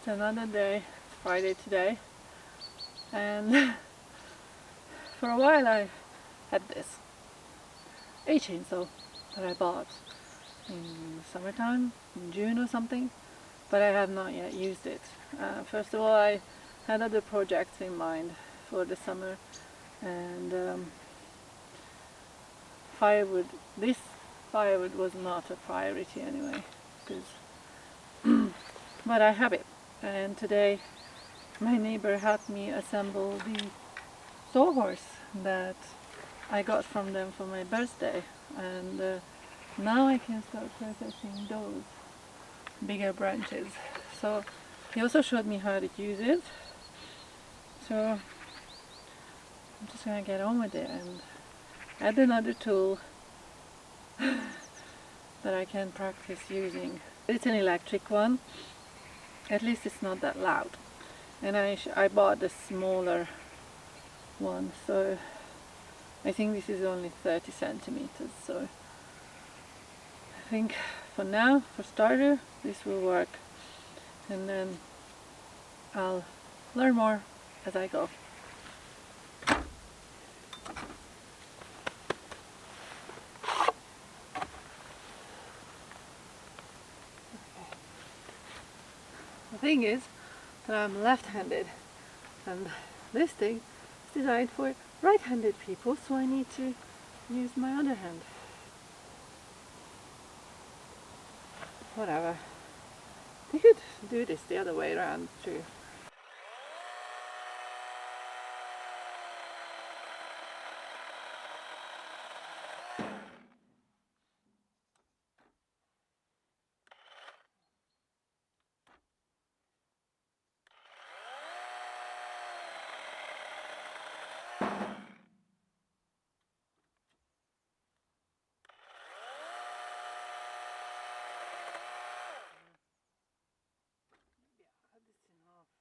It's another day, Friday today, and for a while I had this chainsaw that I bought in summertime, in June or something, but I have not yet used it. First of all, I had other projects in mind for the summer, and firewood, this firewood was not a priority anyway, because but I have it, and today my neighbor helped me assemble the sawhorse that I got from them for my birthday, and now I can start processing those bigger branches. So he also showed me how to use it, so I'm just gonna get on with it and add another tool that I can practice using. It's an electric one, at least it's not that loud, and I bought the smaller one, so I think this is only 30 centimeters, so I think for now, for starter, this will work, and then I'll learn more as I go. The thing is that I'm left-handed, and this thing is designed for right-handed people, so I need to use my other hand. Whatever. You could do this the other way around too. Maybe I'll cut this in half.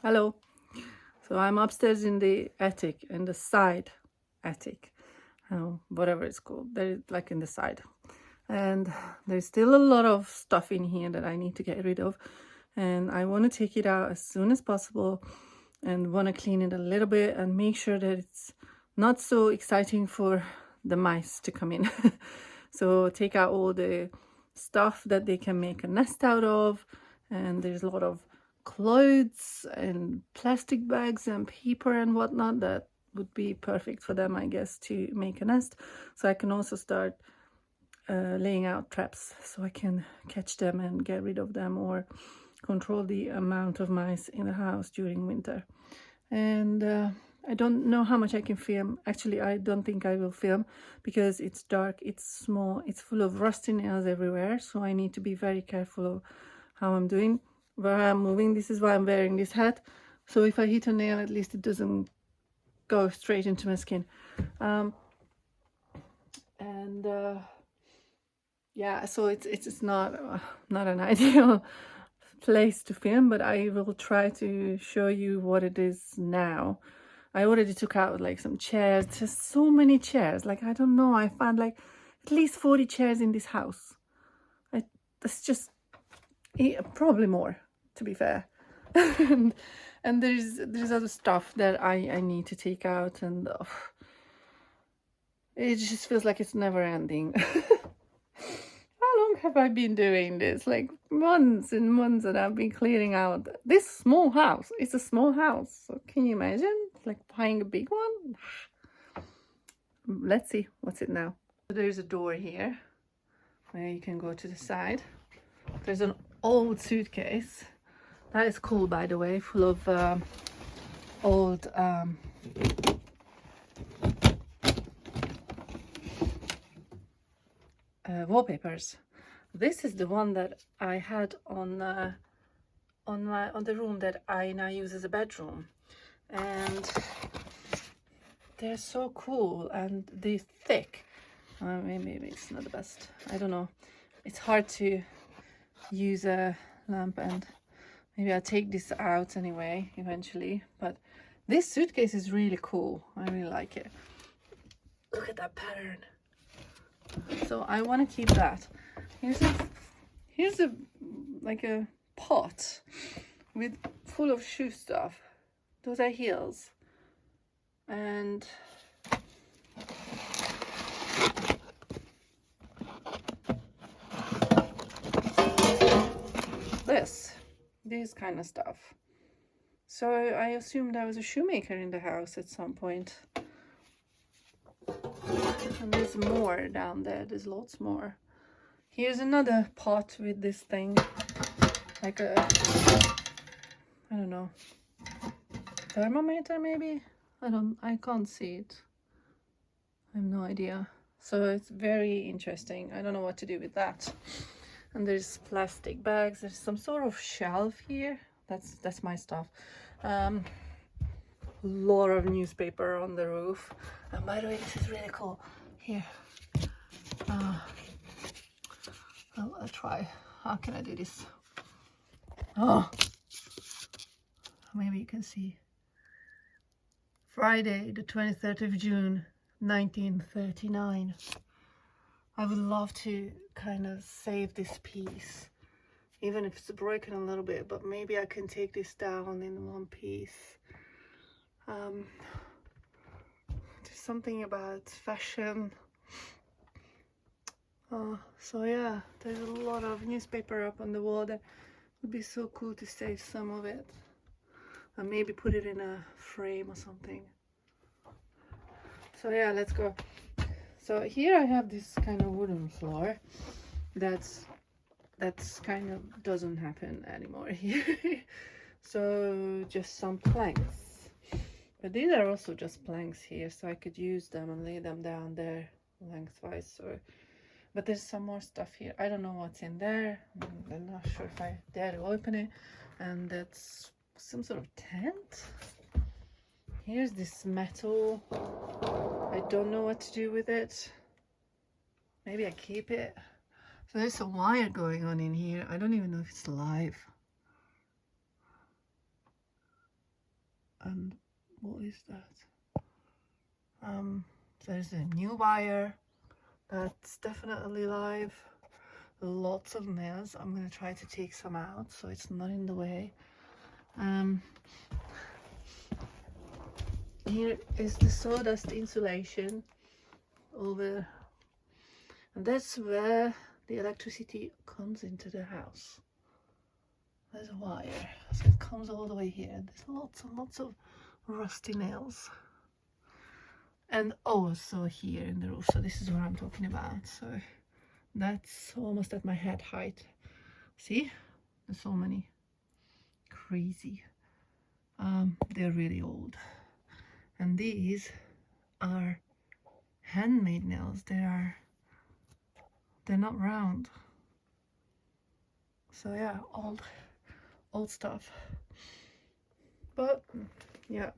Hello. So I'm upstairs in the attic, in the side attic, whatever it's called. They're like in the side. And there's still a lot of stuff in here that I need to get rid of. and I want to take it out as soon as possible and want to clean it a little bit and make sure that it's not so exciting for the mice to come in. So take out all the stuff that they can make a nest out of, and there's a lot of clothes and plastic bags and paper and whatnot that would be perfect for them, I guess, to make a nest. So I can also start laying out traps so I can catch them and get rid of them, or control the amount of mice in the house during winter. And I don't know how much I can film. Actually, I don't think I will film because it's dark, it's small, it's full of rusty nails everywhere. So I need to be very careful of how I'm doing, where I'm moving. This is why I'm wearing this hat. So if I hit a nail, at least it doesn't go straight into my skin. Yeah, so it's not an ideal place to film, but I will try to show you what it is now. I already took out like some chairs. There's so many chairs. Like, I don't know, I found like at least 40 chairs in this house. That's just probably more, to be fair. and there's other stuff that I need to take out, and it just feels like it's never ending. How long have I been doing this? Like months and months, and I've been clearing out this small house. It's a small house, so can you imagine like buying a big one? Let's see what's it now. There's a door here where you can go to the side. There's an old suitcase that is cool, by the way, full of old wallpapers. This is the one that I had on the room that I now use as a bedroom, and they're so cool and they're thick. Maybe it's not the best, I don't know. It's hard to use a lamp, and maybe I'll take this out anyway eventually, but this suitcase is really cool. I really like it. Look at that pattern. So I want to keep that. Here's a like a pot with full of shoe stuff. Those are heels. And this kind of stuff. So I assumed I was a shoemaker in the house at some point. And there's more down there. There's lots more. Here's another pot with this thing, like a, I don't know, thermometer maybe? I can't see it. I have no idea. So it's very interesting. I don't know what to do with that. And there's plastic bags. There's some sort of shelf here. That's my stuff. Lot of newspaper on the roof. And by the way, this is really cool. Here. I'll try. How can I do this? Oh, maybe you can see. Friday, the 23rd of June, 1939. I would love to kind of save this piece, even if it's broken a little bit, but maybe I can take this down in one piece. There's something about fashion. So yeah, there's a lot of newspaper up on the wall. That would be so cool to save some of it and maybe put it in a frame or something. So yeah, let's go. So here I have this kind of wooden floor that's kind of doesn't happen anymore here. So just some planks, but these are also just planks here, so I could use them and lay them down there lengthwise. So, but there's some more stuff here. I don't know what's in there. I'm not sure if I dare to open it. And that's some sort of tent. Here's this metal. I don't know what to do with it. Maybe I keep it. So there's some wire going on in here. I don't even know if it's live. And what is that? There's a new wire that's definitely live. lots of nails. I'm gonna try to take some out so it's not in the way. Here is the sawdust insulation over, and that's where the electricity comes into the house. There's a wire, so it comes all the way here. There's lots and lots of rusty nails. And also here in the roof, so this is what I'm talking about. So that's almost at my head height. See, there's so many. Crazy. They're really old. And these are handmade nails. They're not round. So yeah, old stuff. But yeah,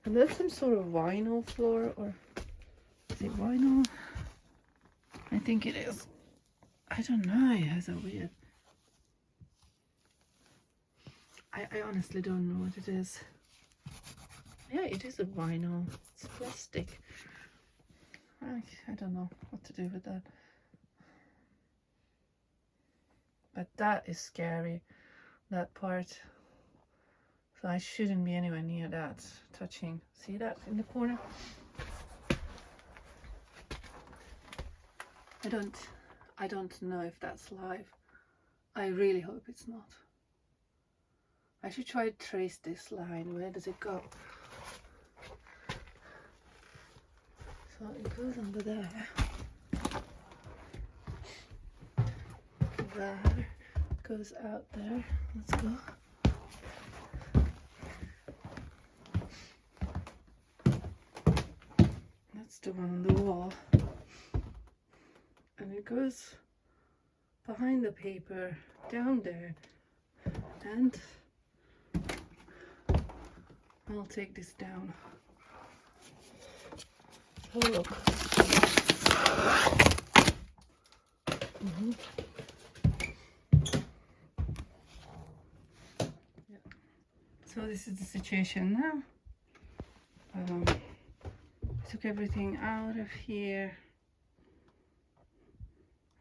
and there's some sort of vinyl floor, or is it vinyl? I think it is. I don't know. It has a weird. I honestly don't know what it is. Yeah, it is a vinyl. It's plastic. I don't know what to do with that. But that is scary, that part. So I shouldn't be anywhere near that, touching. See that in the corner? I don't know if that's live. I really hope it's not. I should try to trace this line. Where does it go? So it goes under there. There. Goes out there. Let's go. That's the one on the wall. And it goes behind the paper, down there. And I'll take this down. Oh, look. Yeah. So this is the situation now. Took everything out of here.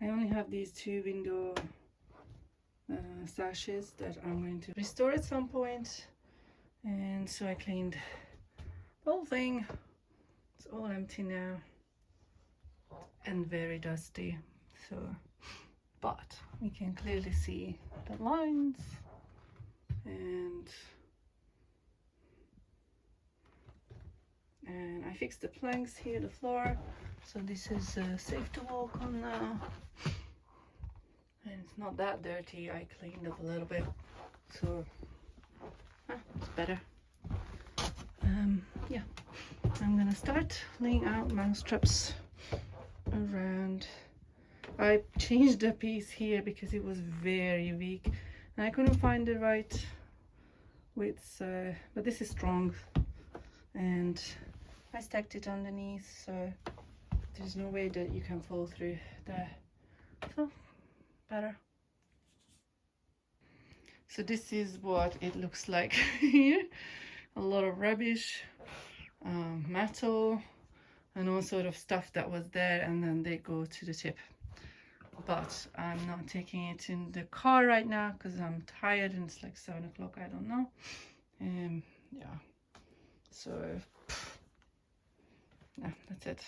I only have these two window sashes that I'm going to restore at some point. And so I cleaned the whole thing. It's all empty now and very dusty. So, but we can clearly see the lines, and I fixed the planks here, the floor. So this is safe to walk on now. And it's not that dirty. I cleaned up a little bit. So it's better. Yeah, I'm gonna start laying out mouse traps around. I changed the piece here because it was very weak and I couldn't find the right width, but this is strong, and I stacked it underneath, so there's no way that you can fall through there. So better. So this is what it looks like here. A lot of rubbish, metal, and all sort of stuff that was there, and then they go to the tip. But I'm not taking it in the car right now because I'm tired and it's like 7 o'clock. I don't know. Yeah. So yeah, that's it.